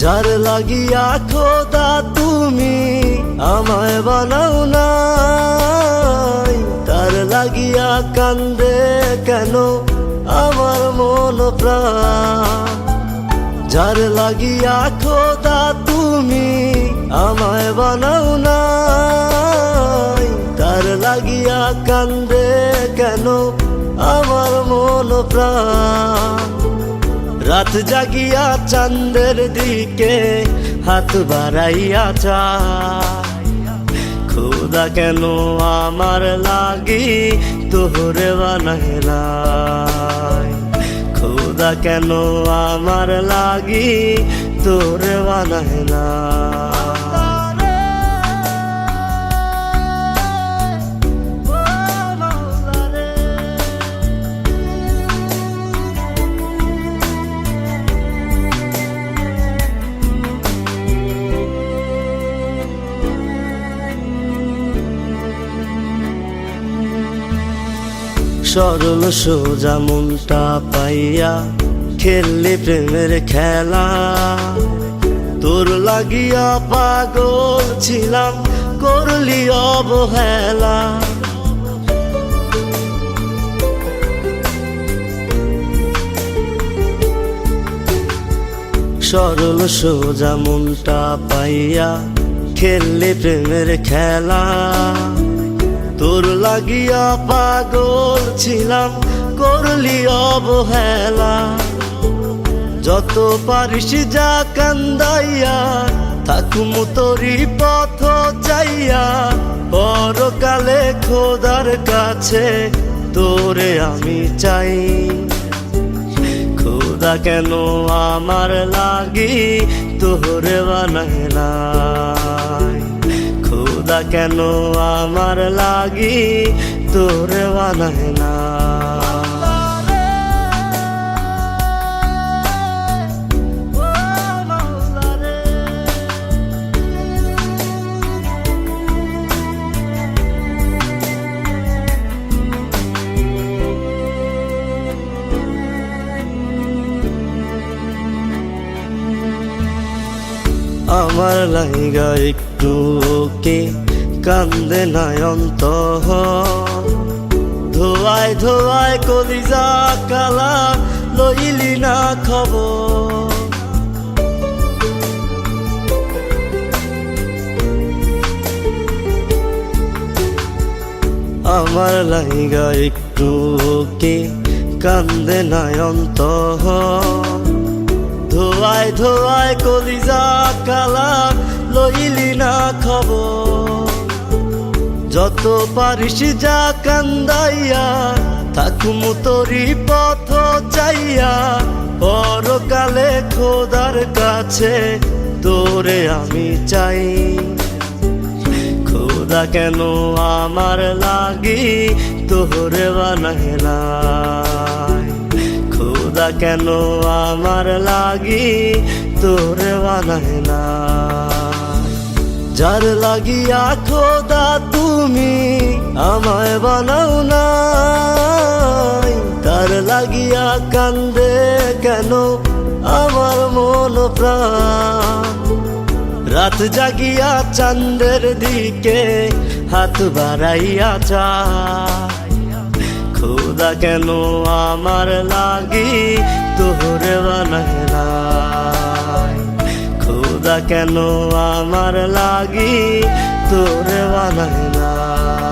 যার লাগিয়া খোদা তুমি আমায় বানাও নাই, তার লাগিয়া কান্দে কেন আমার মন প্রাণ। যার লাগিয়া খোদা তুমি আমায় বানাও নাই, তার লাগিয়া কান্দে কেন আমার মন প্রাণ। রাত জাগিয়া চাঁদের দিকে হাত বাড়াইয়া চায়, খোদা কেন আমার লাগি তোরে বানাইলাই, খোদা কেন আমার লাগি তোরে বানাইলাই। সরল সোজা মনটা পাইয়া খেললি প্রেমের খেলা, তোর লাগিয়া পাগল ছিলাম করলি অবহেলা। সরল সোজা মনটা পাইয়া খেললি প্রেমের খেলা, তোর লাগিয়া পাগল ছিলাম করলি অবহেলা। যত পারিস যা কান্দাইয়া থাকুম তোরি পথ চাইয়া, পরকালে খোদার কাছে তোরে আমি চাই। খোদা কেন আমার লাগি তোরে বানাইলাই, খোদা কেন আমার লাগি তোরে বানাইলাই। আমার লাইগা একটু কে কান্দে নয়ন্ত, ধোয়ায় ধোয়ায় কলিজা কালা লইলি না খবর। আমার লাইগা একটু কে কান্দে নয়ন্ত, ধোয়ায় ধোয়ায় কলিজা কালা লইলি না খবর। যত পারিস যা কান্দাইয়া থাকুম তোরি পথ চাইয়া, পরকালে খোদার কাছে তোরে আমি চাই। খোদা কেন আমার লাগি তোরে বানাইলাই, খোদা কেন আমার লাগি তোরে বানাইলাই। যার লাগিয়া খোদা তুমি আমায় বানাও নাই, তার লাগিয়া কান্দে কেন আমার মন প্রাণ। রাত জাগিয়া চাঁদের দিকে হাত বাড়াইয়া চায়, খোদা কেন আমার লাগি তোরে বানাইলাই, খোদা কেন আমার লাগি তোরে বানাইলাই,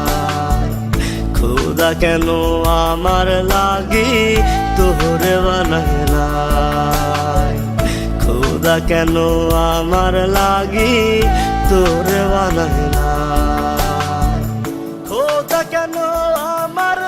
খোদা কেন আমার লাগি তোরে বানাইলাই, খোদা কেন আমার লাগি তোরে বানাইলাই, খোদা কেন আমার